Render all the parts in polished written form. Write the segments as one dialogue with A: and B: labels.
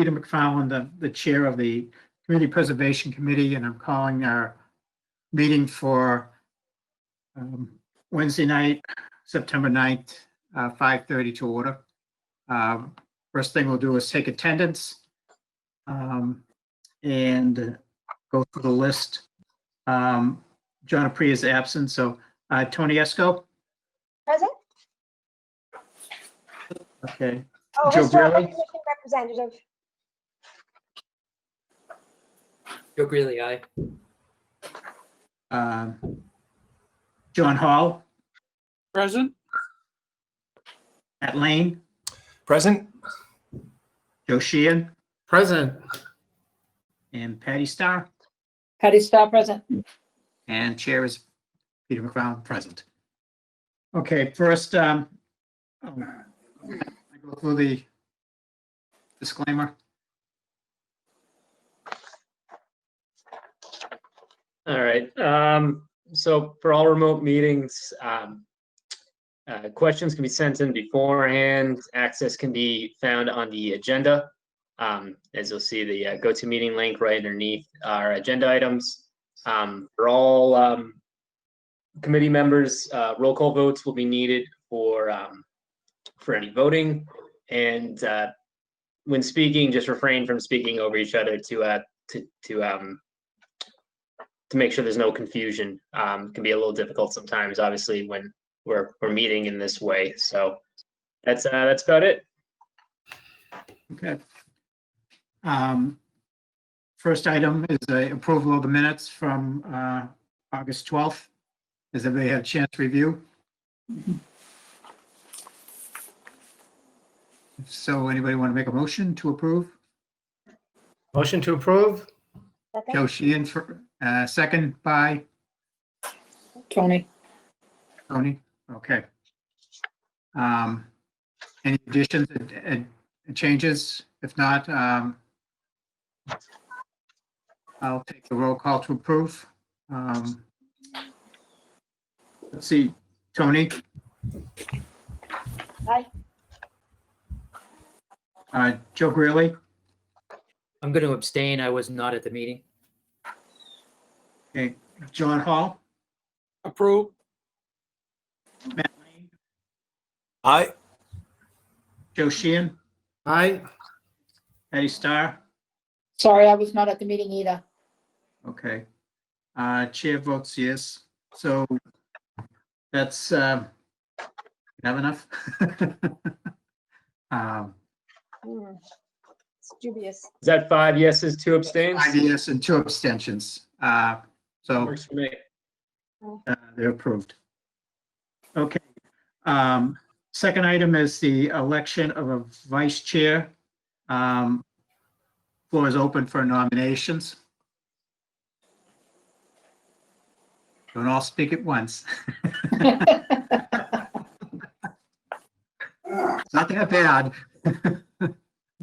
A: Peter McFarland, the chair of the Community Preservation Committee, and I'm calling our meeting for Wednesday night, September 9th, 5:30 to order. First thing we'll do is take attendance and go through the list. John Apri is absent, so Tony Esco.
B: Present.
A: Okay.
B: Oh,
A: Joe
B: Historical
A: Greeley?
B: Commission representative.
C: Joe Greeley, aye.
A: John Hall,
D: Present.
A: Matt Lane,
E: Present.
A: Joe Sheehan,
D: Present.
A: and Patty Starr.
F: Patty Starr, present.
A: And chair is Peter McFarland, present. Okay, first, I go through the disclaimer.
C: All right. So for all remote meetings, questions can be sent in beforehand. Access can be found on the agenda. As you'll see, the GoToMeeting link right underneath our agenda items. For all committee members, roll call votes will be needed for any voting. And when speaking, just refrain from speaking over each other to make sure there's no confusion. It can be a little difficult sometimes, obviously, when we're meeting in this way. So that's about it.
A: Okay. First item is the approval of the minutes from August 12th. Has everybody had a chance to review? If so, anybody want to make a motion to approve?
D: Motion to approve?
B: Second.
A: Joe Sheehan, for second by
F: Tony.
A: Tony. Okay. Any additions and changes? If not, I'll take the roll call to approve. Let's see, Tony,
B: Aye.
A: Joe Greeley,
C: I'm going to abstain. I was not at the meeting.
A: okay, John Hall,
D: Approve.
A: Matt Lane,
E: Aye.
A: Joe Sheehan,
D: Aye.
A: Patty Starr.
F: Sorry, I was not at the meeting either.
A: Okay. Chair votes yes. So that's, have enough?
B: It's dubious.
C: Is that 5 yeses, 2 abstains?
A: 5 yes and 2 abstentions. So
C: Works for me.
A: they're approved. Okay. Second item is the election of a vice chair. Floor is open for nominations. Don't all speak at once. It's not that bad.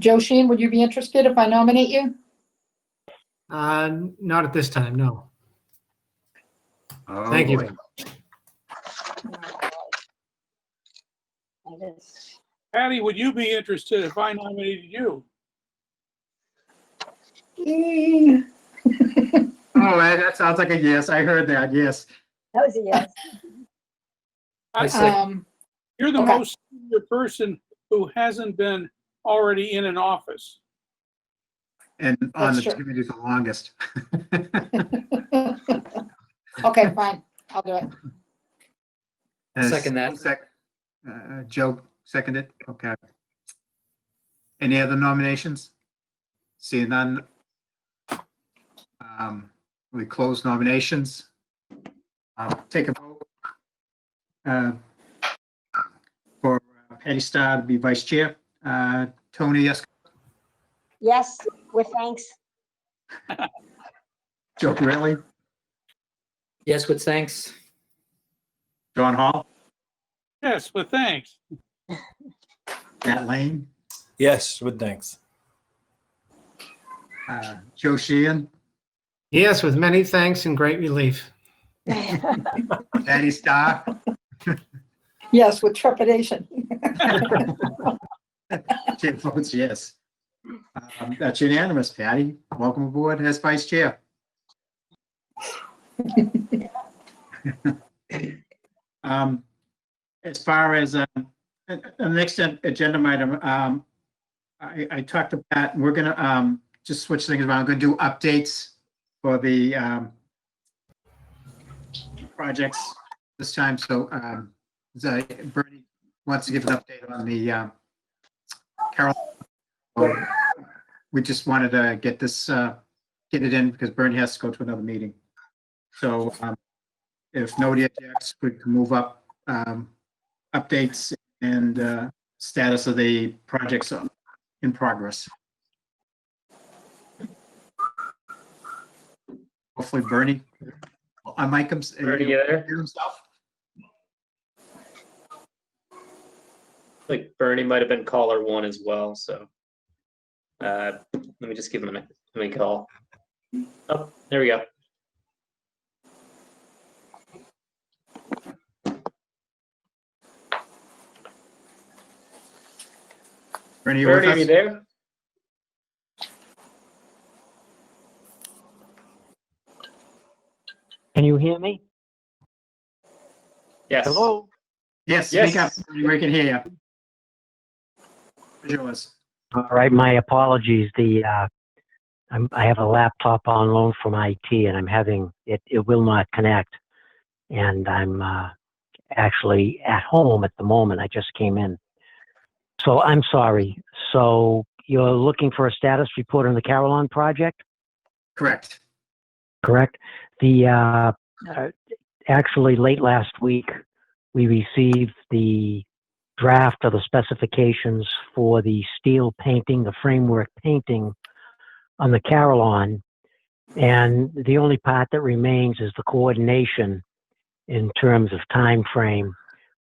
F: Joe Sheen, would you be interested if I nominate you?
D: Not at this time, no.
A: Oh,
D: Thank you.
A: boy.
B: It is.
G: Patty, would you be interested if I nominated you?
A: Oh, that sounds like a yes. I heard that, yes.
B: That was a yes.
G: You're the
F: Okay.
G: most senior person who hasn't been already in an office.
A: And on the
F: That's true.
A: committee the longest.
F: Okay, fine. I'll do it.
C: Second that.
A: Joe seconded, okay. Any other nominations? Seeing none. We close nominations. Take a vote for Patty Starr to be vice chair. Tony, yes.
B: Yes, with thanks.
A: Joe Greeley,
C: Yes, with thanks.
A: John Hall,
G: Yes, but thanks.
A: Matt Lane,
E: Yes, with thanks.
A: Joe Sheehan,
D: Yes, with many thanks and great relief.
A: Patty Starr,
F: Yes, with trepidation.
A: Chair votes yes. That's unanimous. Patty, welcome aboard as vice chair. As far as the next agenda item, I talked to Pat, and we're gonna just switch things around. I'm gonna do updates for the projects this time. So Bernie wants to give an update on the Carillon. So we just wanted to get this get it in because Bernie has to go to another meeting. So if nobody objects, we can move up updates and status of the projects in progress. Hopefully Bernie, I might come.
C: Bernie, you there?
A: Himself.
C: Like Bernie might have been caller one as well, so let me just give him a call. Oh, there we go.
A: Bernie,
C: Bernie, are you
A: with us?
C: there?
H: Can you hear me?
C: Yes.
H: Hello?
A: Yes,
C: Yes.
A: speak up. We can hear you. Yours.
H: All right, my apologies. I have a laptop on loan from IT and I'm having it will not connect. And I'm actually at home at the moment. I just came in. So I'm sorry. So you're looking for a status report on the Carillon project,
A: Correct.
H: correct? The actually late last week, we received the draft of the specifications for the steel painting, the framework painting on the Carillon. And the only part that remains is the coordination in terms of time frame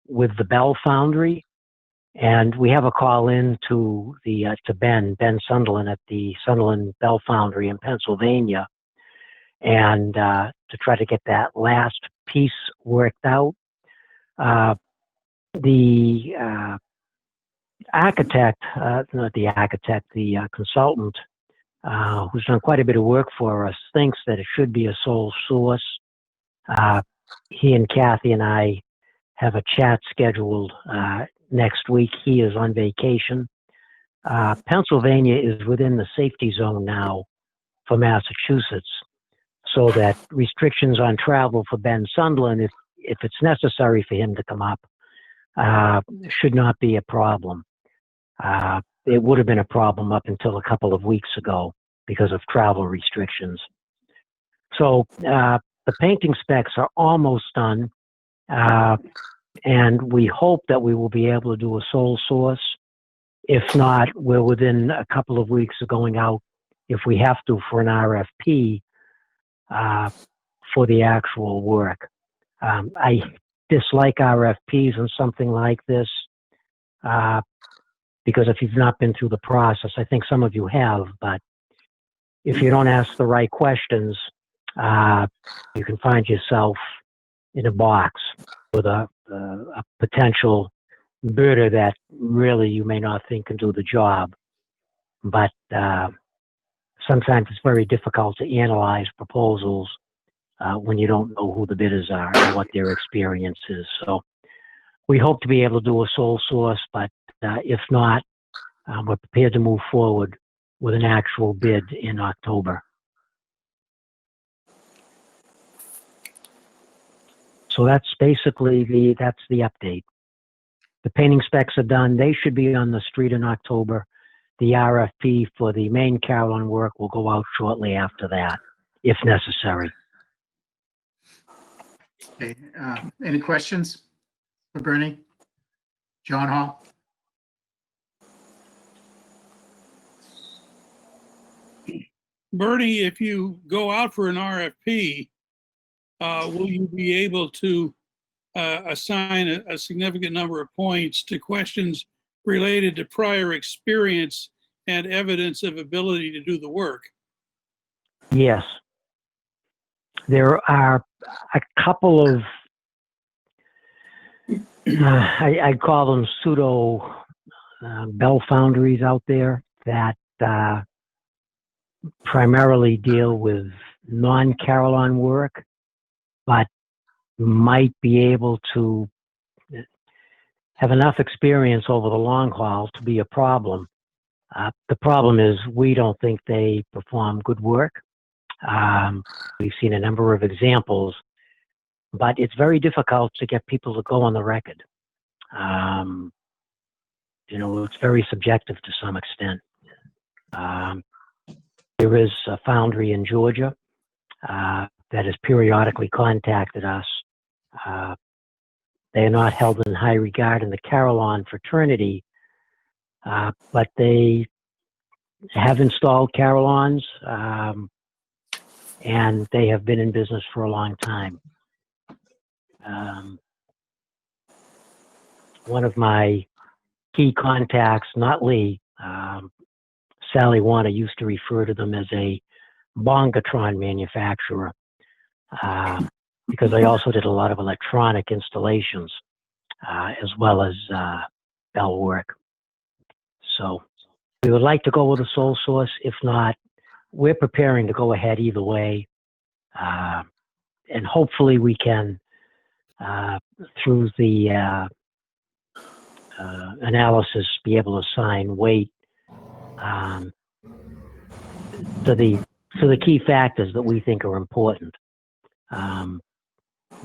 H: with the Bell Foundry. And we have a call in to Ben Sunderland at the Sunderland Bell Foundry in Pennsylvania, and to try to get that last piece worked out. The architect, not the architect, the consultant, who's done quite a bit of work for us, thinks that it should be a sole source. He and Kathy and I have a chat scheduled next week. He is on vacation. Pennsylvania is within the safety zone now for Massachusetts, so that restrictions on travel for Ben Sunderland, if it's necessary for him to come up, should not be a problem. It would have been a problem up until a couple of weeks ago because of travel restrictions. So the painting specs are almost done, and we hope that we will be able to do a sole source. If not, we're within a couple of weeks of going out, if we have to, for an RFP for the actual work. I dislike RFPs on something like this because if you've not been through the process, I think some of you have, but if you don't ask the right questions, you can find yourself in a box with a potential bidder that really you may not think can do the job. But sometimes it's very difficult to analyze proposals when you don't know who the bidders are and what their experience is. So we hope to be able to do a sole source, but if not, we're prepared to move forward with an actual bid in October. So that's basically the update. The painting specs are done. They should be on the street in October. The RFP for the main Carillon work will go out shortly after that, if necessary.
A: Okay. Any questions for Bernie? John Hall?
G: Bernie, if you go out for an RFP, will you be able to assign a significant number of points to questions related to prior experience and evidence of ability to do the work?
H: Yes. There are a couple of, I call them pseudo Bell Foundries out there that primarily deal with non-Carillon work, but might be able to have enough experience over the long haul to be a problem. The problem is we don't think they perform good work. We've seen a number of examples, but it's very difficult to get people to go on the record. It's very subjective to some extent. There is a foundry in Georgia that has periodically contacted us. They are not held in high regard in the Carillon fraternity, but they have installed Carillons, and they have been in business for a long time. One of my key contacts, not Lee, Sally Warner used to refer to them as a bongatron manufacturer, because they also did a lot of electronic installations, as well as bell work. So we would like to go with a sole source. If not, we're preparing to go ahead either way. And hopefully we can, through the analysis, be able to assign weight to the key factors that we think are important. A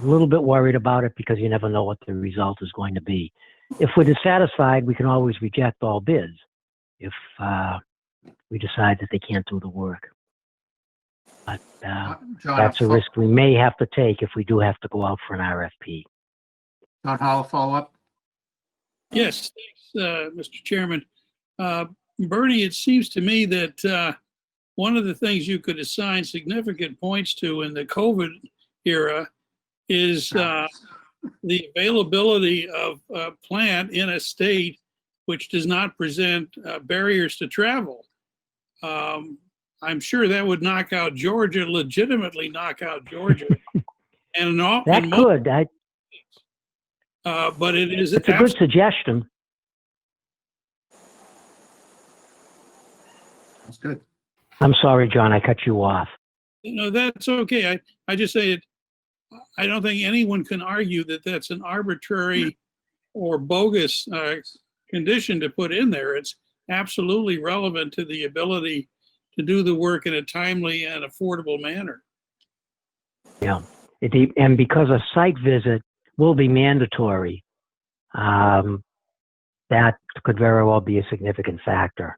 H: little bit worried about it because you never know what the result is going to be. If we're dissatisfied, we can always reject all bids if we decide that they can't do the work. But
A: John,
H: that's a risk we may have to take if we do have to go out for an RFP.
A: John Hall, follow up.
G: Yes, thanks, Mr. Chairman. Bernie, it seems to me that one of the things you could assign significant points to in the COVID era is the availability of a plant in a state which does not present barriers to travel. I'm sure that would knock out Georgia, legitimately knock out Georgia. And
H: That could.
G: But it's
H: a good suggestion.
A: That's good.
H: I'm sorry, John, I cut you off.
G: No, that's okay. I just say it. I don't think anyone can argue that that's an arbitrary or bogus condition to put in there. It's absolutely relevant to the ability to do the work in a timely and affordable manner.
H: Yeah, and because a site visit will be mandatory, that could very well be a significant factor.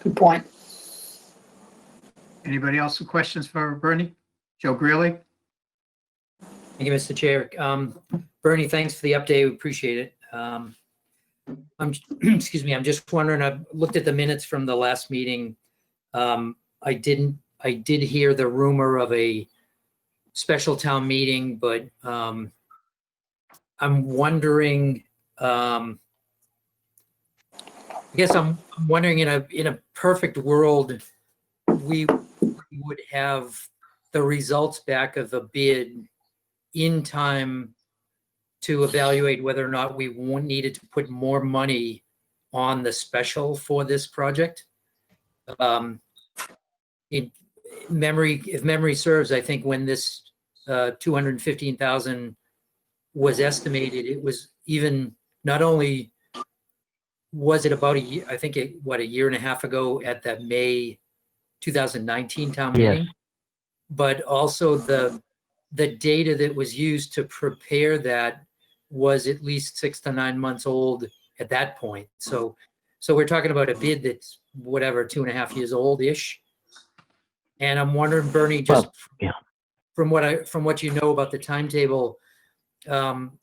F: Good point.
A: Anybody else with questions for Bernie? Joe Greeley?
I: Thank you, Mr. Chair. Bernie, thanks for the update. We appreciate it. Excuse me. I'm just wondering. I've looked at the minutes from the last meeting. I did hear the rumor of a special town meeting, but I'm wondering. I guess I'm wondering in a perfect world, we would have the results back of the bid in time to evaluate whether or not we needed to put more money on the special for this project. If memory serves, I think when this 215,000 was estimated, it was even, not only was it about a year, I think a year and a half ago at that May 2019 town meeting,
H: Yes.
I: but also the data that was used to prepare that was at least 6 to 9 months old at that point. So we're talking about a bid that's whatever, 2.5 years old-ish. And I'm wondering, Bernie, just from what you know about the timetable,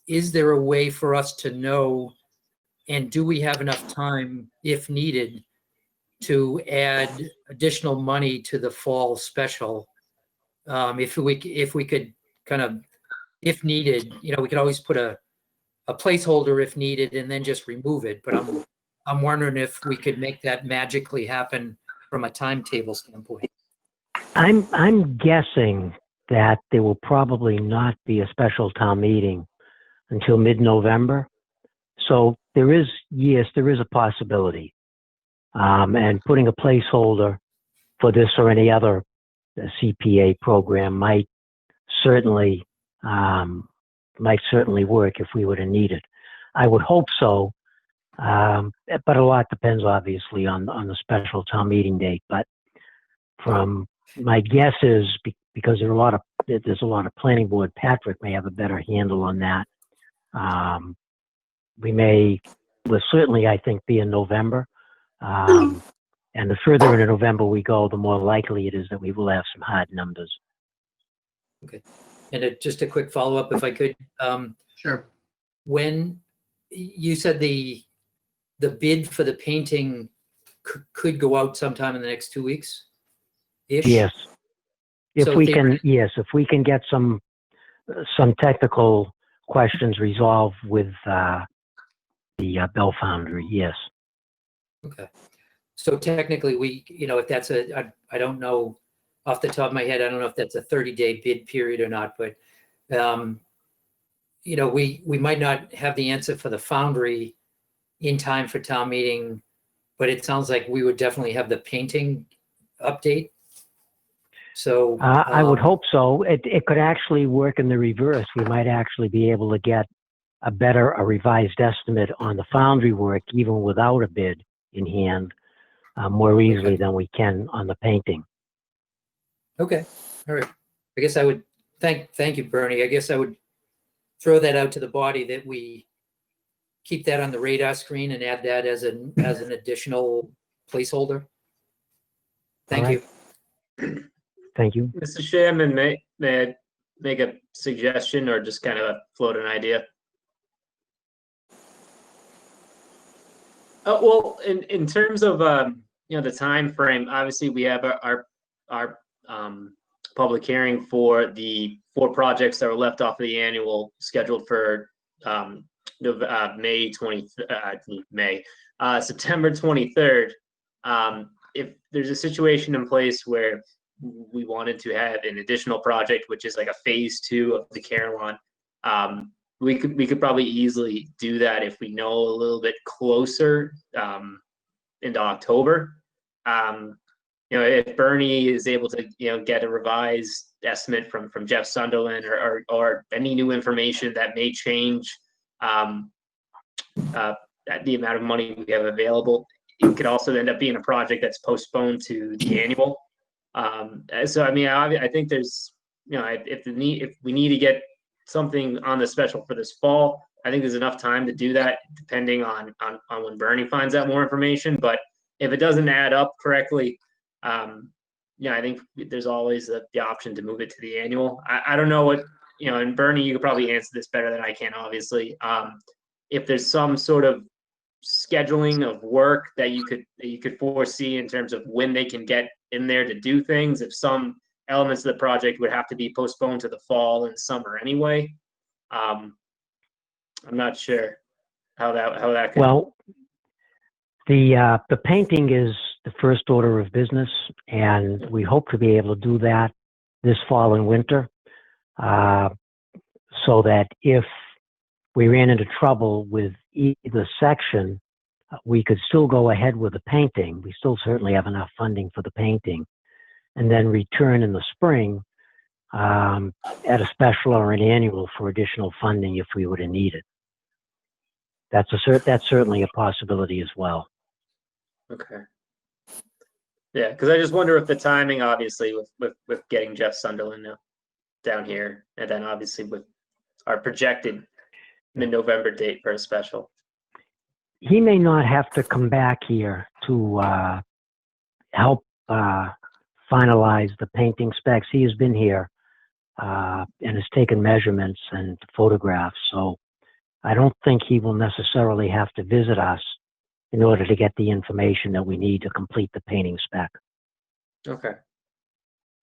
I: is there a way for us to know, and do we have enough time, if needed, to add additional money to the fall special? If we could kind of, if needed, we could always put a placeholder if needed and then just remove it. But I'm wondering if we could make that magically happen from a timetable standpoint.
H: I'm guessing that there will probably not be a special town meeting until mid-November. So there is a possibility. and putting a placeholder for this or any other CPA program might certainly work if we were to need it. I would hope so, but a lot depends obviously on the special town meeting date. But from my guess is because there's a lot of planning board, Patrick may have a better handle on that. We'll certainly, I think, be in November. And the further into November we go, the more likely it is that we will have some hard numbers.
I: And just a quick follow-up, if I could.
A: Sure.
I: When you said the bid for the painting could go out sometime in the next 2 weeks?
H: Yes. If
I: So
H: we can get some technical questions resolved with the Bell Foundry, yes.
I: Okay. So technically if that's I don't know off the top of my head, I don't know if that's a 30-day bid period or not, but we might not have the answer for the foundry in time for town meeting, but it sounds like we would definitely have the painting update. So
H: I would hope so. It could actually work in the reverse. We might actually be able to get a revised estimate on the foundry work, even without a bid in hand, more easily than we can on the painting.
I: Okay. All right. I guess I would thank you, Bernie. I guess I would throw that out to the body that we keep that on the radar screen and add that as an additional placeholder. Thank you.
H: Thank you.
C: Mr. Chairman, may I make a suggestion or just kind of float an idea? Well, in terms of the time frame, obviously we have our public hearing for the 4 projects that were left off of the annual scheduled for September 23rd. If there's a situation in place where we wanted to have an additional project, which is like a phase 2 of the Carillon, we could probably easily do that if we know a little bit closer into October. If Bernie is able to get a revised estimate from Jeff Sunderland or any new information that may change the amount of money we have available, it could also end up being a project that's postponed to the annual. So I mean, I think there's if we need to get something on the special for this fall, I think there's enough time to do that, depending on when Bernie finds out more information. But if it doesn't add up correctly, I think there's always the option to move it to the annual. I don't know what and Bernie, you could probably answer this better than I can, obviously. If there's some sort of scheduling of work that you could foresee in terms of when they can get in there to do things, if some elements of the project would have to be postponed to the fall and summer anyway. I'm not sure how that could.
H: Well, the painting is the first order of business, and we hope to be able to do that this fall and winter, so that if we ran into trouble with either section, we could still go ahead with the painting. We still certainly have enough funding for the painting, and then return in the spring at a special or an annual for additional funding if we were to need it. That's certainly a possibility as well.
C: Okay. Yeah, because I just wonder if the timing, obviously, with getting Jeff Sunderland down here, and then obviously with our projected mid-November date for a special.
H: He may not have to come back here to help finalize the painting specs. He has been here and has taken measurements and photographs, so I don't think he will necessarily have to visit us in order to get the information that we need to complete the painting spec.
C: Okay.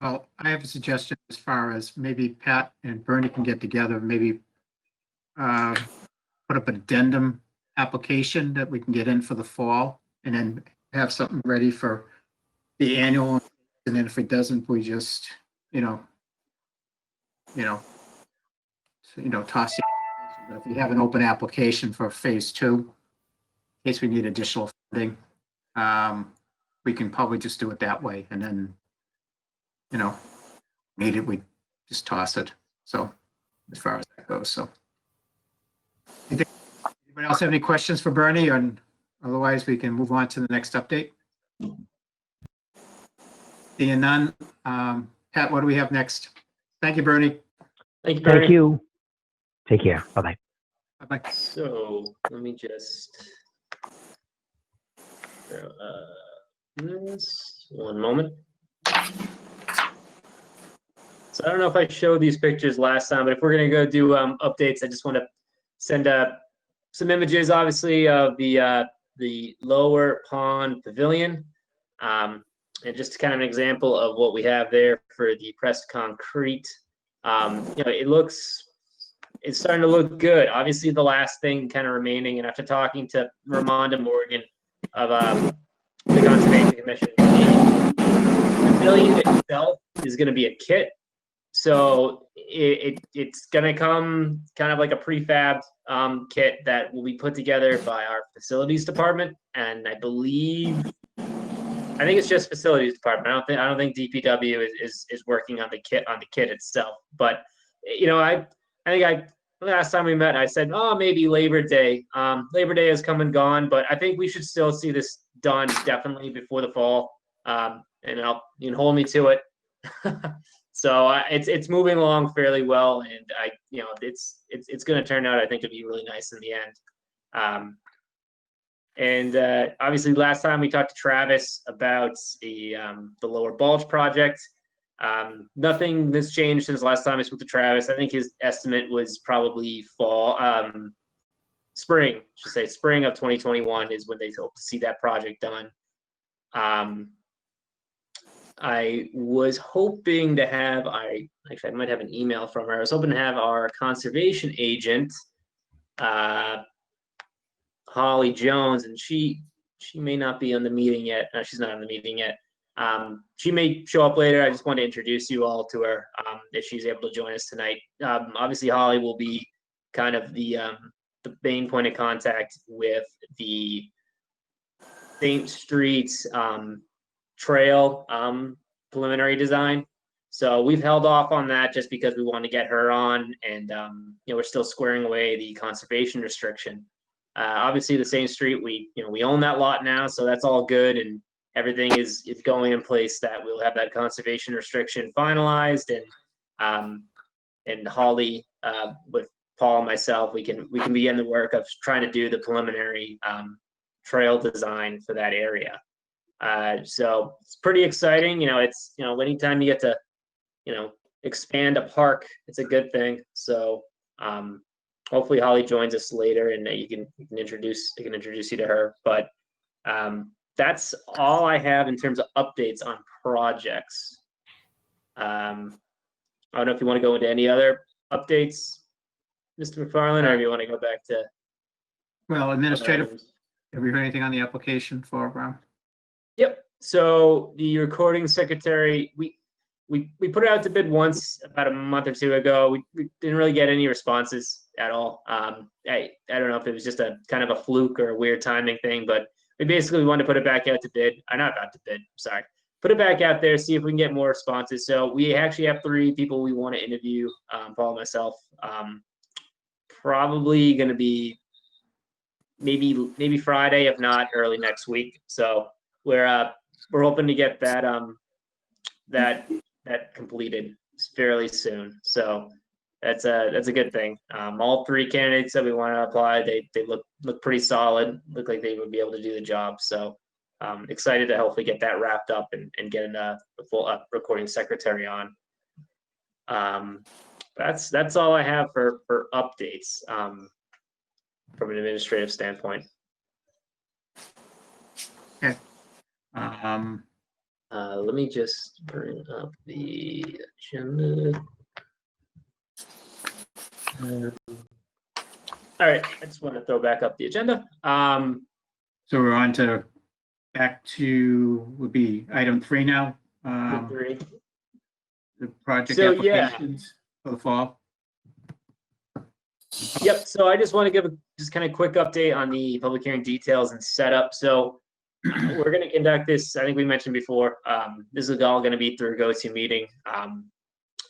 A: Well, I have a suggestion as far as maybe Pat and Bernie can get together, maybe put up an addendum application that we can get in for the fall, and then have something ready for the annual. And then if it doesn't, we just, toss it. But if we have an open application for phase 2, in case we need additional funding, we can probably just do it that way, and then, need it, we just toss it. So as far as that goes, so. Anybody else have any questions for Bernie? And otherwise, we can move on to the next update. Seeing none. Pat, what do we have next? Thank you, Bernie.
C: Thank you, Bernie.
H: Thank you. Take care. Bye-bye.
A: Bye-bye.
C: So let me just this 1 moment. So I don't know if I showed these pictures last time, but if we're gonna go do updates, I just want to send some images, obviously, of the lower pond pavilion, and just kind of an example of what we have there for the pressed concrete. It's starting to look good. Obviously, the last thing kind of remaining, and after talking to Ramonda Morgan of the Conservation Commission, the pavilion itself is going to be a kit. So it's going to come kind of like a prefabbed kit that will be put together by our facilities department, and I think it's just facilities department. I don't think DPW is working on the kit itself. But I think last time we met, I said, oh, maybe Labor Day. Labor Day has come and gone, but I think we should still see this done definitely before the fall. And you can hold me to it. So it's moving along fairly well, and it's going to turn out, I think, to be really nice in the end. And obviously, last time we talked to Travis about the Lower Bulge project. Nothing has changed since last time I spoke to Travis. I think his estimate was probably spring of 2021 is when they hope to see that project done. I was hoping to have, I might have an email from her. I was hoping to have our conservation agent, Holly Jones, and she may not be on the meeting yet. No, she's not on the meeting yet. She may show up later. I just want to introduce you all to her if she's able to join us tonight. Obviously, Holly will be kind of the main point of contact with the St. Street trail preliminary design. So we've held off on that just because we want to get her on, and we're still squaring away the conservation restriction. Obviously, the St. Street, we own that lot now, so that's all good, and everything is going in place that we'll have that conservation restriction finalized, and Holly with Paul and myself, we can begin the work of trying to do the preliminary trail design for that area. So it's pretty exciting. It's anytime you get to expand a park, it's a good thing. So hopefully Holly joins us later, and I can introduce you to her. But that's all I have in terms of updates on projects. I don't know if you want to go into any other updates, Mr. McFarland, or if you want to go back to.
A: Well, administrative, have we heard anything on the application for?
C: Yep. So the recording secretary, we put it out to bid once about a month or two ago. We didn't really get any responses at all. I don't know if it was just a kind of a fluke or a weird timing thing, but we basically wanted to put it back out to bid. Not out to bid, sorry. Put it back out there, see if we can get more responses. So we actually have 3 people we want to interview, Paul and myself. Probably going to be maybe Friday, if not early next week. So we're hoping to get that that completed fairly soon. So that's a good thing. All 3 candidates that we want to apply, they look pretty solid. Look like they would be able to do the job. So excited to hopefully get that wrapped up and get the full recording secretary on. That's all I have for updates from an administrative standpoint.
A: Okay.
C: Let me just bring up the agenda. All right, I just want to throw back up the agenda.
A: So we're on to back to would be item 3 now.
C: 3.
A: The project
C: So, yeah.
A: applications for the fall.
C: Yep. So I just want to give just kind of quick update on the public hearing details and setup. So we're going to conduct this, I think we mentioned before, this is all going to be through GoToMeeting.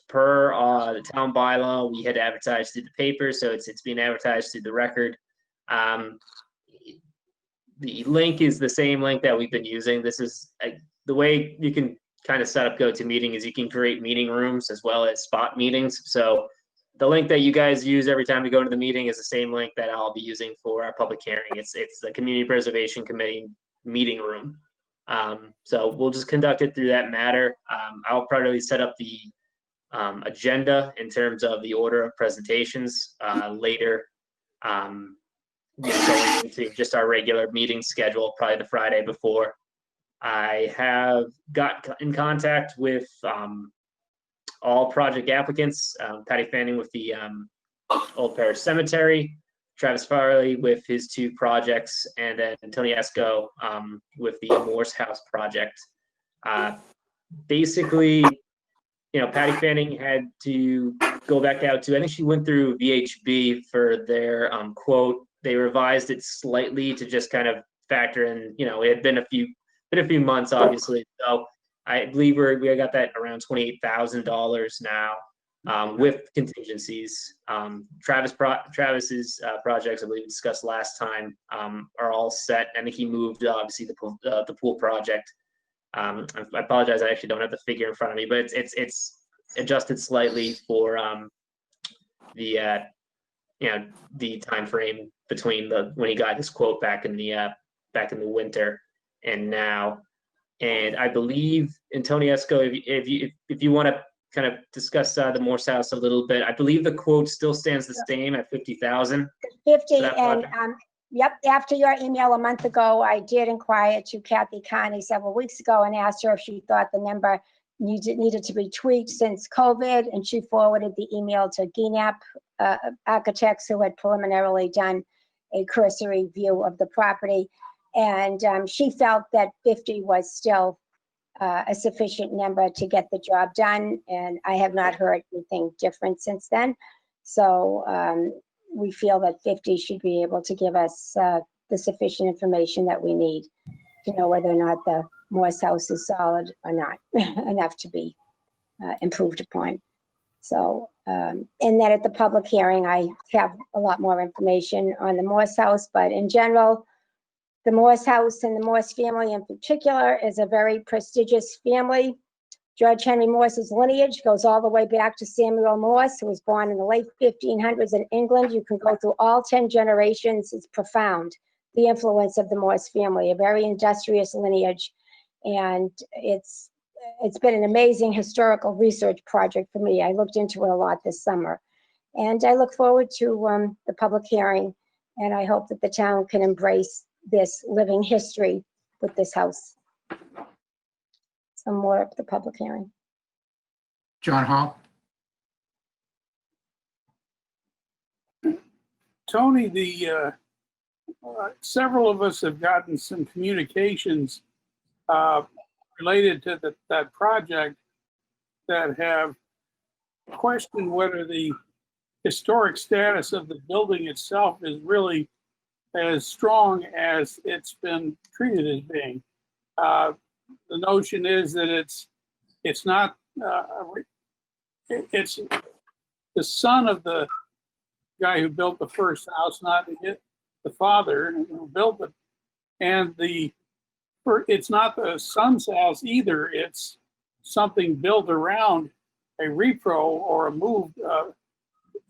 C: Per the town bylaw, we had advertised through the paper, so it's being advertised through the record. The link is the same link that we've been using. This is the way you can kind of set up GoToMeeting is you can create meeting rooms as well as spot meetings. So the link that you guys use every time you go to the meeting is the same link that I'll be using for our public hearing. It's the Community Preservation Committee meeting room. So we'll just conduct it through that matter. I'll probably set up the agenda in terms of the order of presentations later. Going into just our regular meeting schedule, probably the Friday before. I have got in contact with all project applicants, Patty Fanning with the Old Parish Cemetery, Travis Farley with his 2 projects, and then Tony Esco with the Morse House project. Basically, Patty Fanning had to go back out to, I think she went through VHB for their quote. They revised it slightly to just kind of factor in, it had been a few months, obviously. So I believe we got that around $28,000 now with contingencies. Travis's projects, I believe we discussed last time, are all set. I think he moved, obviously, the pool project. I apologize, I actually don't have the figure in front of me, but it's adjusted slightly for the time frame between when he got his quote back in the winter and now. And I believe, Antonio Esco, if you want to kind of discuss the Morse House a little bit, I believe the quote still stands the same at 50,000.
B: 50, and yep, after your email a month ago, I did inquire to Kathy Connie several weeks ago and asked her if she thought the number needed to be tweaked since COVID, and she forwarded the email to GNAP architects who had preliminarily done a cursory view of the property, and she felt that 50 was still a sufficient number to get the job done, and I have not heard anything different since then. So we feel that 50 should be able to give us the sufficient information that we need to know whether or not the Morse House is solid or not enough to be improved upon. So, and then at the public hearing, I have a lot more information on the Morse House, but in general, the Morse House and the Morse family in particular is a very prestigious family. George Henry Morse's lineage goes all the way back to Samuel Morse, who was born in the late 1500s in England. You can go through all 10 generations. It's profound, the influence of the Morse family, a very industrious lineage. And it's been an amazing historical research project for me. I looked into it a lot this summer. And I look forward to the public hearing, and I hope that the town can embrace this living history with this house. Some more of the public hearing.
A: John Hall.
G: Tony, several of us have gotten some communications related to that project that have questioned whether the historic status of the building itself is really as strong as it's been treated as being. The notion is that it's not, it's the son of the guy who built the first house, not the father who built it. And it's not the son's house either. It's something built around a repro or a moved.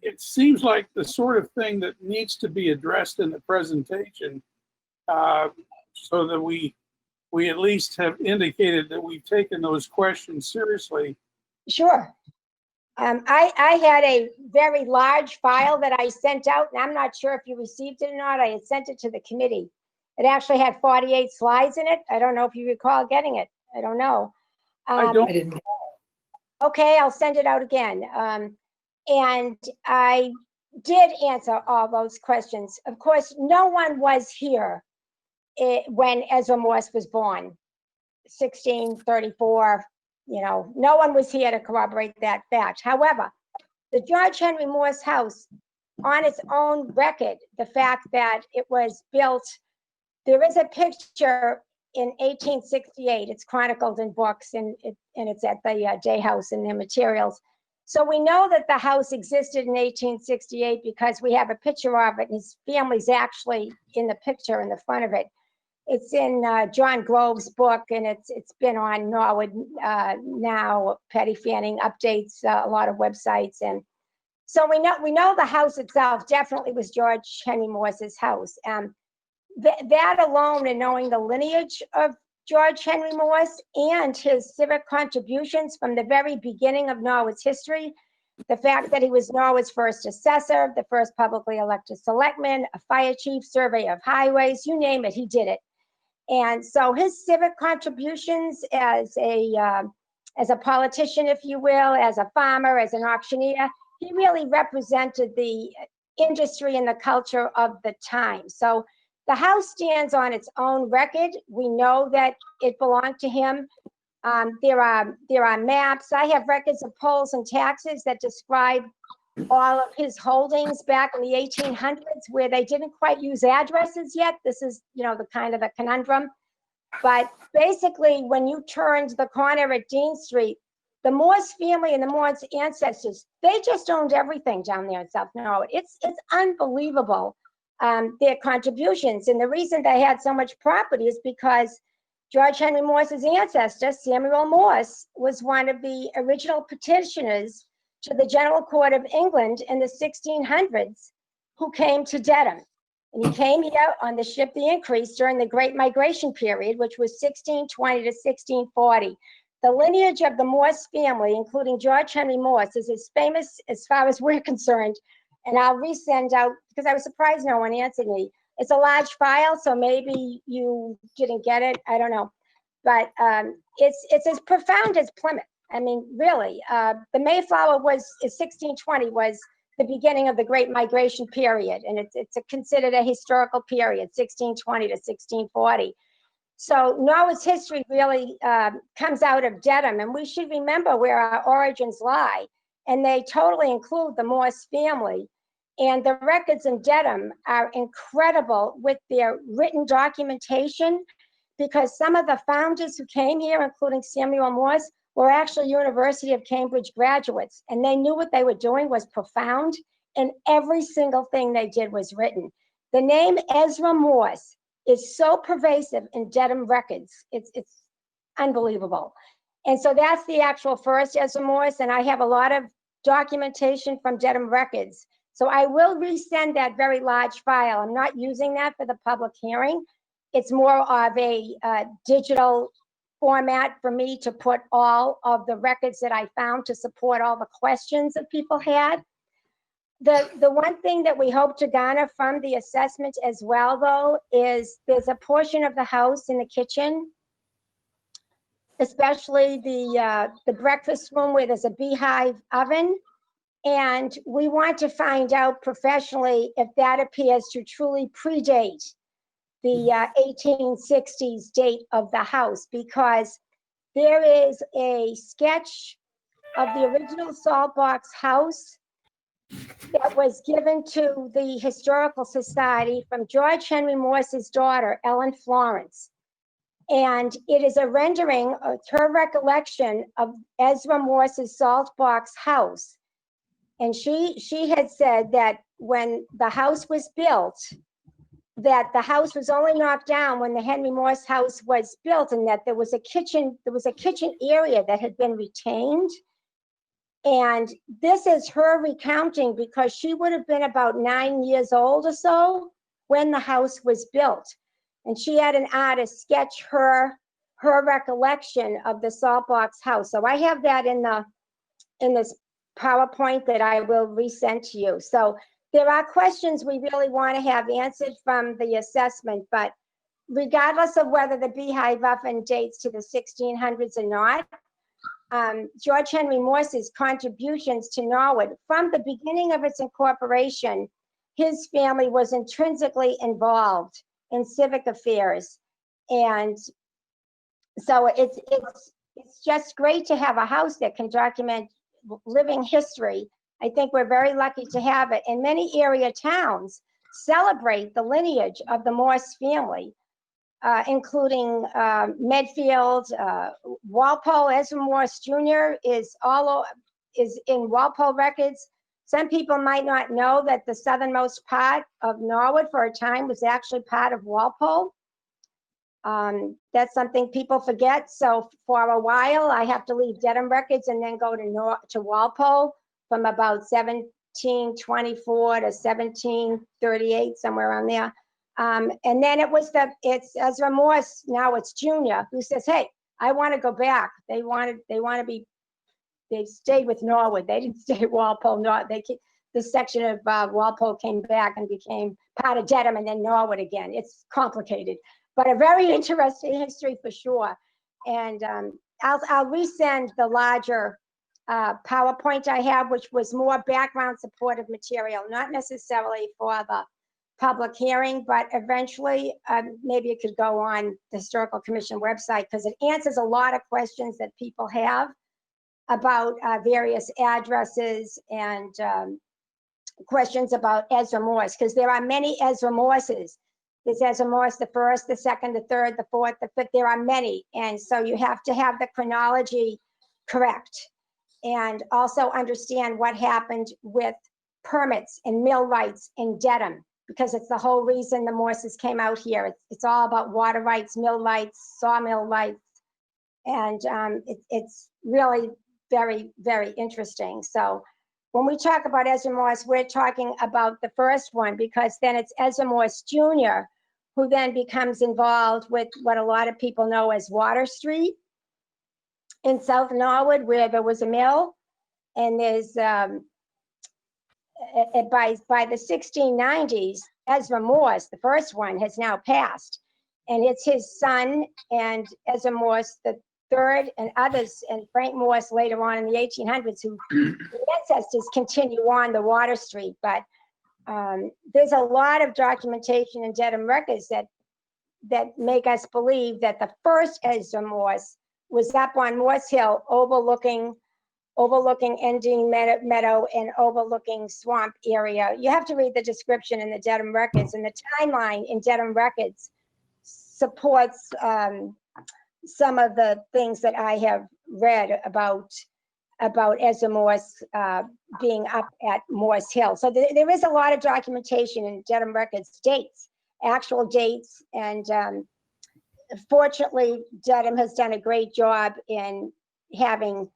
G: It seems like the sort of thing that needs to be addressed in the presentation, so that we at least have indicated that we've taken those questions seriously.
B: Sure. I had a very large file that I sent out, and I'm not sure if you received it or not. I had sent it to the committee. It actually had 48 slides in it. I don't know if you recall getting it. I don't know.
G: I don't.
F: I didn't.
B: Okay, I'll send it out again. And I did answer all those questions. Of course, no one was here when Ezra Morse was born, 1634. No one was here to corroborate that fact. However, the George Henry Morse house, on its own record, the fact that it was built, there is a picture in 1868. It's chronicled in books, and it's at the Day House in their materials. So we know that the house existed in 1868 because we have a picture of it, and his family's actually in the picture in the front of it. It's in John Grove's book, and it's been on Norwood Now. Patty Fanning updates a lot of websites, and so we know the house itself definitely was George Henry Morse's house. That alone, and knowing the lineage of George Henry Morse and his civic contributions from the very beginning of Norwood's history, the fact that he was Norwood's first assessor, the first publicly elected selectman, a fire chief, surveyor of highways, you name it, he did it. And so his civic contributions as a politician, if you will, as a farmer, as an auctioneer, he really represented the industry and the culture of the time. So the house stands on its own record. We know that it belonged to him. There are maps. I have records of polls and taxes that describe all of his holdings back in the 1800s, where they didn't quite use addresses yet. This is, the kind of the conundrum. But basically, when you turned the corner at Dean Street, the Morse family and the Morse ancestors, they just owned everything down there in South Norwood. It's unbelievable, their contributions. And the reason they had so much property is because George Henry Morse's ancestor, Samuel Morse, was one of the original petitioners to the General Court of England in the 1600s, who came to Dedham. And he came here on the ship The Increase during the Great Migration period, which was 1620 to 1640. The lineage of the Morse family, including George Henry Morse, is as famous as far as we're concerned. And I'll resend out, because I was surprised no one answered me. It's a large file, so maybe you didn't get it. I don't know. But it's as profound as Plymouth. I mean, really, the Mayflower was, 1620 was the beginning of the Great Migration period. And it's considered a historical period, 1620 to 1640. So Norwood's history really comes out of Dedham, and we should remember where our origins lie. And they totally include the Morse family. And the records in Dedham are incredible with their written documentation, because some of the founders who came here, including Samuel Morse, were actually University of Cambridge graduates, and they knew what they were doing was profound, and every single thing they did was written. The name Ezra Morse is so pervasive in Dedham records. It's unbelievable. And so that's the actual first Ezra Morse, and I have a lot of documentation from Dedham records. So I will resend that very large file. I'm not using that for the public hearing. It's more of a digital format for me to put all of the records that I found to support all the questions that people had. The one thing that we hope to garner from the assessment as well, though, is there's a portion of the house in the kitchen, especially the breakfast room where there's a beehive oven. And we want to find out professionally if that appears to truly predate the 1860s date of the house, because there is a sketch of the original salt box house that was given to the Historical Society from George Henry Morse's daughter, Ellen Florence. And it is a rendering of her recollection of Ezra Morse's salt box house. And she had said that when the house was built, that the house was only knocked down when the Henry Morse house was built, and that there was a kitchen area that had been retained. And this is her recounting, because she would have been about 9 years old or so when the house was built. And she had an artist sketch her recollection of the salt box house. So I have that in this PowerPoint that I will resend to you. So there are questions we really want to have answered from the assessment, but regardless of whether the beehive oven dates to the 1600s or not, George Henry Morse's contributions to Norwood, from the beginning of its incorporation, his family was intrinsically involved in civic affairs. And so it's just great to have a house that can document living history. I think we're very lucky to have it. And many area towns celebrate the lineage of the Morse family. including Medfield, Walpole. Ezra Morse Jr. is in Walpole records. Some people might not know that the southernmost part of Norwood for a time was actually part of Walpole. That's something people forget. So for a while, I have to leave Dedham records and then go to Walpole from about 1724 to 1738, somewhere around there. And then it's Ezra Morse, now it's Junior, who says, hey, I want to go back. They stayed with Norwood. They didn't stay at Walpole. This section of Walpole came back and became part of Dedham and then Norwood again. It's complicated, but a very interesting history for sure. And I'll resend the larger PowerPoint I have, which was more background supportive material, not necessarily for the public hearing, but eventually maybe it could go on the Historical Commission website because it answers a lot of questions that people have about various addresses and questions about Ezra Morse, because there are many Ezra Morses. There's Ezra Morse, the first, the second, the third, the fourth, the fifth, there are many. And so you have to have the chronology correct and also understand what happened with permits and mill rights in Dedham, because it's the whole reason the Morses came out here. It's all about water rights, mill rights, sawmill rights. And it's really very, very interesting. So when we talk about Ezra Morse, we're talking about the first one, because then it's Ezra Morse Jr., who then becomes involved with what a lot of people know as Water Street in South Norwood, where there was a mill. And there's, by the 1690s, Ezra Morse, the first one, has now passed. And it's his son and Ezra Morse, the third, and others, and Frank Morse later on in the 1800s, who the ancestors continue on the Water Street. But there's a lot of documentation in Dedham records that make us believe that the first Ezra Morse was up on Morse Hill, overlooking Ending Meadow and overlooking Swamp area. You have to read the description in the Dedham records, and the timeline in Dedham records supports some of the things that I have read about Ezra Morse being up at Morse Hill. So there is a lot of documentation in Dedham records, dates, actual dates, and fortunately, Dedham has done a great job in having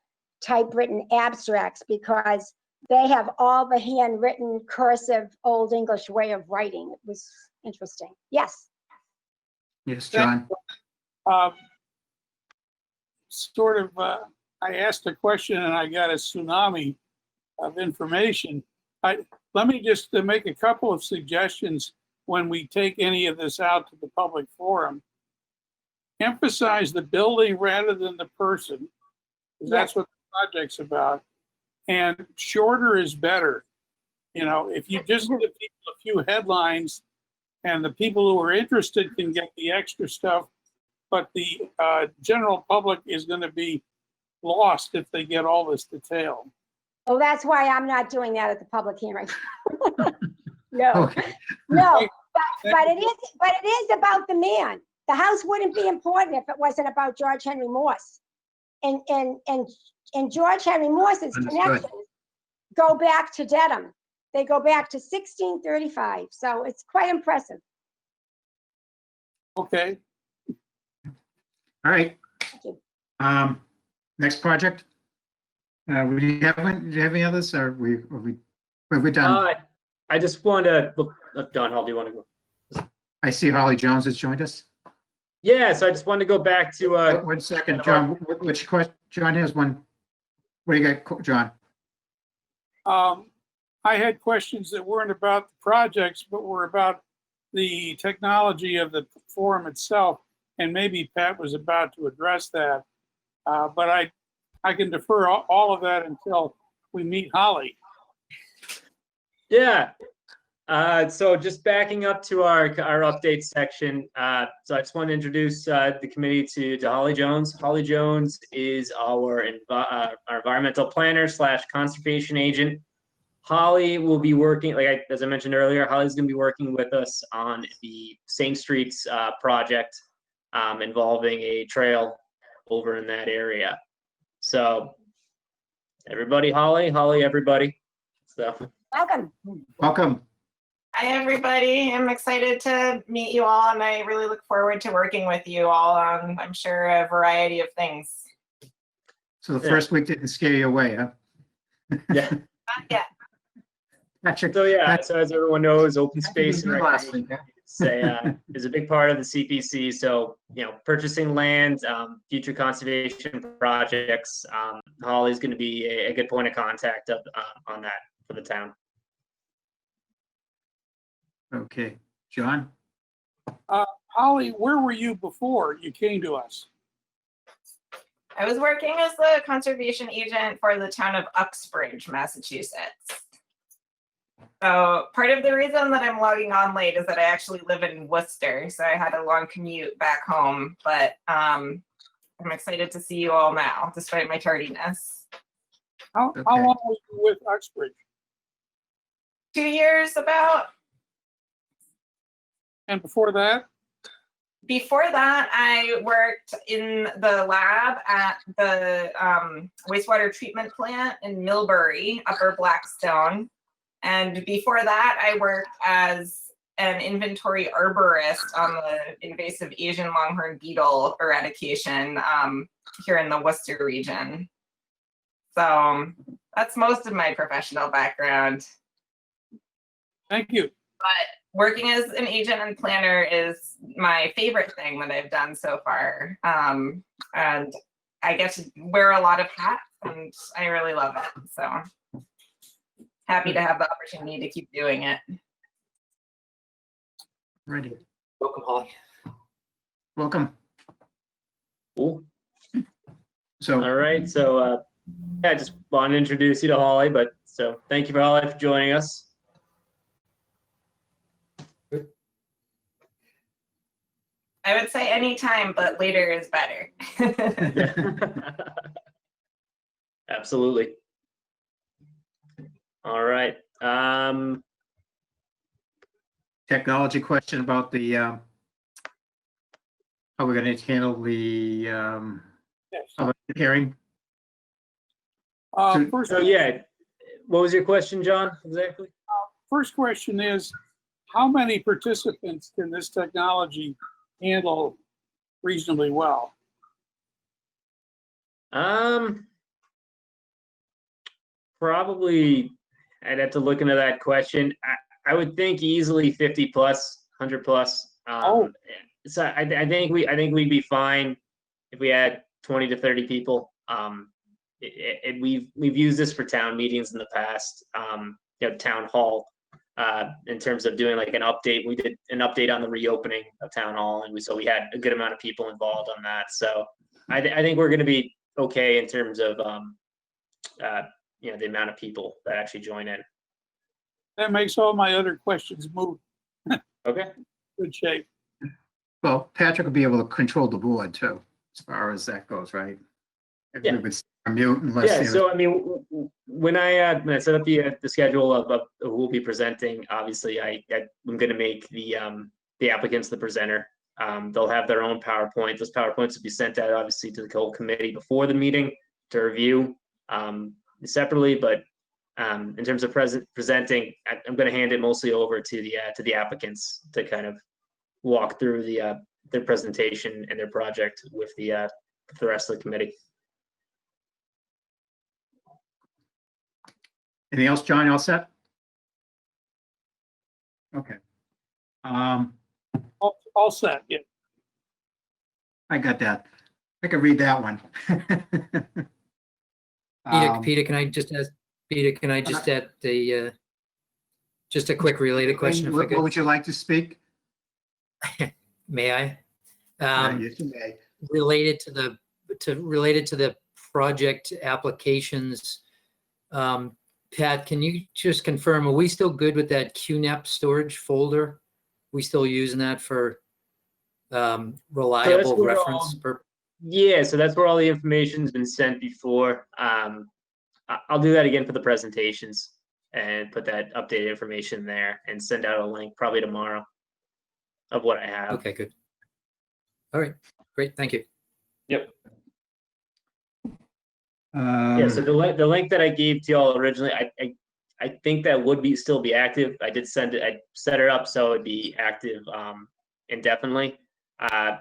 B: typewritten abstracts, because they have all the handwritten cursive Old English way of writing. It was interesting. Yes.
A: Yes, John.
G: I asked a question and I got a tsunami of information. Let me just make a couple of suggestions when we take any of this out to the public forum. Emphasize the building rather than the person, because that's what the project's about. And shorter is better. You know, if you just give people a few headlines and the people who are interested can get the extra stuff, but the general public is going to be lost if they get all this detail.
B: Well, that's why I'm not doing that at the public hearing. No,
A: Okay.
B: no, but it is about the man. The house wouldn't be important if it wasn't about George Henry Morse. And George Henry Morse's
A: Understood.
B: connections go back to Dedham. They go back to 1635. So it's quite impressive.
G: Okay.
A: All right.
B: Thank you.
A: Next project. Do you have any others? Or we're done?
C: I just wanted to look, Don Hall, do you want to go?
A: I see Holly Jones has joined us.
C: Yeah, so I just wanted to go back to
A: 1 second, John. Which question? John has one. What do you got, John?
G: I had questions that weren't about the projects, but were about the technology of the forum itself. And maybe Pat was about to address that. But I can defer all of that until we meet Holly.
C: Yeah. So just backing up to our update section. So I just want to introduce the committee to Holly Jones. Holly Jones is our environmental planner / conservation agent. Holly will be working, as I mentioned earlier, Holly's going to be working with us on the St. Streets project. involving a trail over in that area. So everybody, Holly, everybody. So
B: Welcome.
A: Welcome.
J: Hi, everybody. I'm excited to meet you all, and I really look forward to working with you all on, I'm sure, a variety of things.
A: So the
C: Yeah.
A: first week didn't scare you away, huh?
C: yeah.
J: Not yet.
A: Patrick.
C: So yeah,
A: Patrick,
C: so as everyone knows, open
A: Patrick was
C: space and
A: good last
C: recreation
A: week, huh?
C: is a big part of the CPC. So, purchasing land, future conservation projects, Holly's going to be a good point of contact on that for the town.
A: Okay, John?
G: Holly, where were you before you came to us?
J: I was working as the conservation agent for the town of Uxbridge, Massachusetts. So part of the reason that I'm logging on late is that I actually live in Worcester, so I had a long commute back home, but I'm excited to see you all now, despite my tardiness.
G: How
A: Okay.
G: long were you with Uxbridge?
J: 2 years about.
G: And before that?
J: Before that, I worked in the lab at the wastewater treatment plant in Millbury, Upper Blackstone. And before that, I worked as an inventory arborist on the invasive Asian longhorn beetle eradication here in the Worcester region. So that's most of my professional background.
G: Thank you.
J: But working as an agent and planner is my favorite thing that I've done so far. And I get to wear a lot of hats, and I really love it. So happy to have the opportunity to keep doing it.
A: Ready.
I: Welcome, Holly.
A: Welcome.
C: Cool.
A: So,
C: All right. So, I just want to introduce you to Holly, but so thank you for Holly for joining us.
J: I would say anytime, but later is better.
C: Absolutely. All right.
A: technology question about the, how we're gonna handle the,
G: Yes.
A: public hearing.
G: First,
C: So yeah, what was your question, John, exactly?
G: first question is, how many participants can this technology handle reasonably well?
C: Probably I'd have to look into that question. I would think easily 50 plus, 100 plus. So I think we'd be fine if we had 20 to 30 people. We've used this for town meetings in the past, town hall, in terms of doing like an update. We did an update on the reopening of town hall, and so we had a good amount of people involved on that. So I think we're going to be okay in terms of the amount of people that actually join in.
G: That makes all my other questions move.
C: Okay.
G: Good shape.
A: Well, Patrick will be able to control the board too, as far as that goes, right?
C: Yeah.
A: We would mute unless.
C: Yeah.
A: the other-
C: So I mean, when I set up the schedule of who will be presenting, obviously I'm going to make the applicants the presenter. They'll have their own PowerPoint. Those PowerPoints will be sent out obviously to the whole committee before the meeting to review separately. But in terms of presenting, I'm going to hand it mostly over to the applicants to kind of walk through their presentation and their project with the rest of the committee.
A: Anything else, John? All set? Okay.
G: All set, yeah.
A: I got that. I can read that one.
I: Peter, can I just ask, add just a quick related question? If I
A: What
I: could?
A: would you like to speak?
I: May I?
A: Yes, you may.
I: Related to the project applications, Pat, can you just confirm, are we still good with that QNAP storage folder? We still using that for reliable
C: where
I: reference?
C: Yeah, so that's where all the information's been sent before. I'll do that again for the presentations and put that updated information there and send out a link probably tomorrow of what I have.
I: Okay, good. All right, great, thank you.
C: Yep. Yeah, so the link that I gave to y'all originally, I think that would still be active. I did send it, I set it up so it'd be active indefinitely. I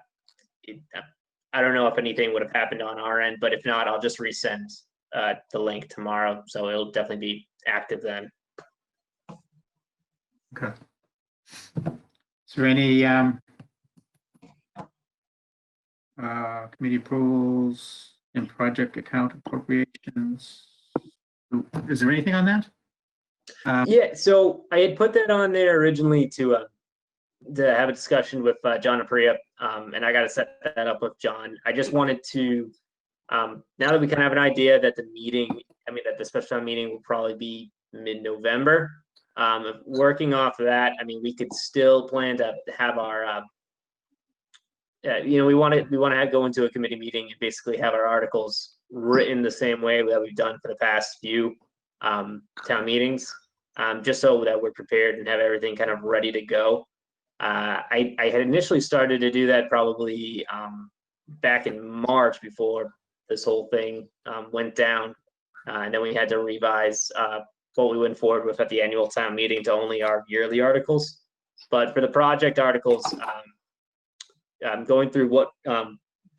C: don't know if anything would have happened on our end, but if not, I'll just resend the link tomorrow, so it'll definitely be active then.
A: Okay. Is there any committee approvals and project account appropriations? Is there anything on that?
C: Yeah, so I had put that on there originally to have a discussion with John Apria, and I got to set that up with John. I just wanted to, now that we kind of have an idea that that the special town meeting will probably be mid-November. Working off of that, we could still plan to have our, we want to go into a committee meeting and basically have our articles written the same way that we've done for the past few town meetings, just so that we're prepared and have everything kind of ready to go. I had initially started to do that probably back in March before this whole thing went down, and then we had to revise what we went forward with at the annual town meeting to only our yearly articles. But for the project articles, I'm going through what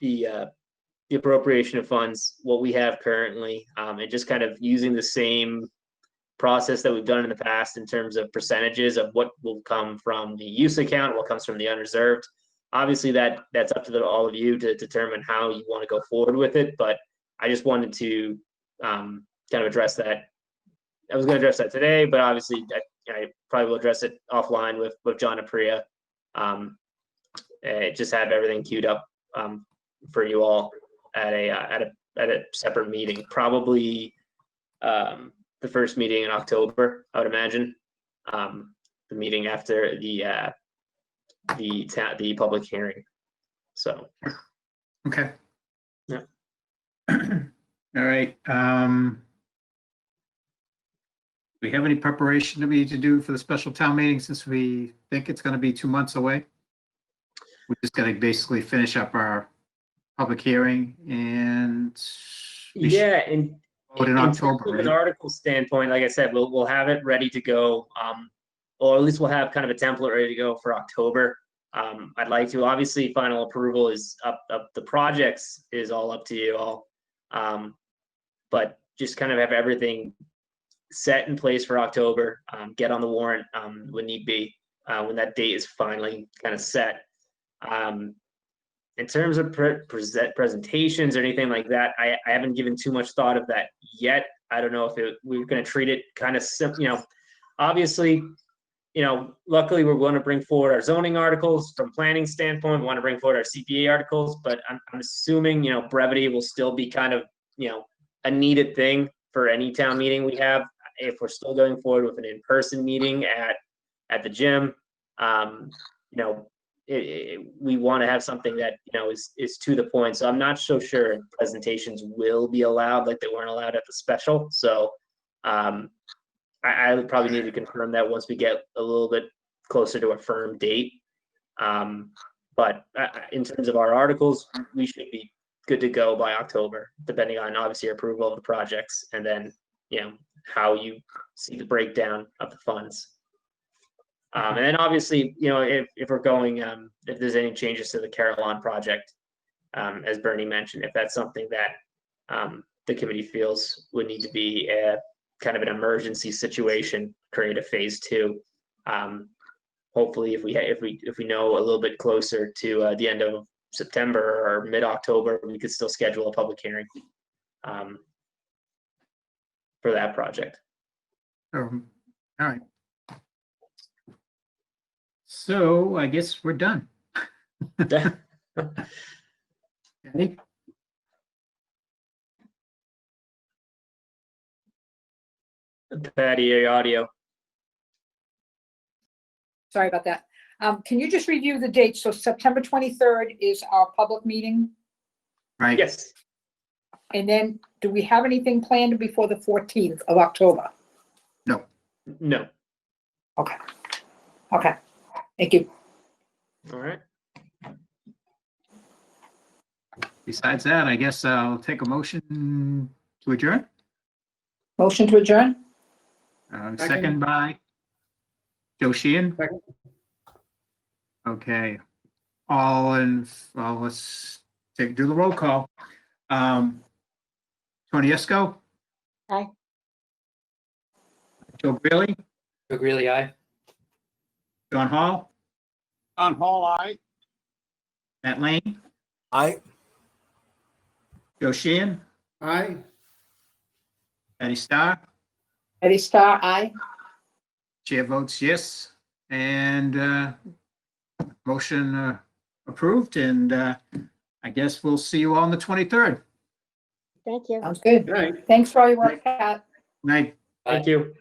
C: the appropriation of funds, what we have currently, and just kind of using the same process that we've done in the past in terms of percentages of what will come from the use account, what comes from the unreserved. Obviously, that's up to all of you to determine how you want to go forward with it. But I just wanted to kind of address that. I was going to address that today, but obviously I probably will address it offline with John Apria. Just have everything queued up for you all at a separate meeting, probably the first meeting in October, I would imagine. The meeting after the public hearing. So.
A: Okay.
C: Yeah.
A: All right. Do we have any preparation that we need to do for the special town meeting since we think it's going to be 2 months away? We're just going to basically finish up our public hearing and
C: Yeah, and
A: vote in October,
C: from an
A: right?
C: article standpoint, like I said, we'll have it ready to go, or at least we'll have kind of a template ready to go for October. I'd like to, obviously, final approval is up the projects is all up to you all, but just kind of have everything set in place for October, get on the warrant when need be, when that date is finally kind of set. In terms of presentations or anything like that, I haven't given too much thought of that yet. I don't know if we're going to treat it kind of simple, obviously, luckily we're going to bring forward our zoning articles from planning standpoint. We want to bring forward our CPA articles, but I'm assuming, brevity will still be kind of, a needed thing for any town meeting we have. If we're still going forward with an in-person meeting at the gym, we want to have something that is to the point. So I'm not so sure presentations will be allowed like they weren't allowed at the special. So I would probably need to confirm that once we get a little bit closer to a firm date. But in terms of our articles, we should be good to go by October, depending on obviously your approval of the projects and then how you see the breakdown of the funds. And then obviously, if we're going, if there's any changes to the Carillon project, as Bernie mentioned, if that's something that the committee feels would need to be a kind of an emergency situation, create a phase 2. Hopefully, if we know a little bit closer to the end of September or mid-October, we could still schedule a public hearing for that project.
A: All right. So I guess we're done. Okay.
C: Patty, your audio.
F: Sorry about that. Can you just review the dates? So September 23rd is our public meeting.
A: Right.
C: Yes.
F: And then do we have anything planned before the 14th of October?
C: No.
F: Okay. Okay. Thank you.
C: All right.
A: Besides that, I guess I'll take a motion to adjourn.
F: Motion to adjourn?
A: Second by Joe Sheehan.
D: Second.
A: Okay. Well, let's do the roll call. Tony Esco.
B: Aye.
A: Joe Greeley,
I: Really, aye.
A: John Hall,
G: On Hall, aye.
A: Matt Lane,
E: Aye.
A: Joe Sheehan,
D: Aye.
A: Patty Starr.
F: Eddie Starr, aye.
A: Chair votes yes, and motion approved, and I guess we'll see you all on the 23rd.
B: Thank you.
F: Sounds good.
D: Right.
F: Thanks for all your work, Pat.
A: Night.
C: Thank you.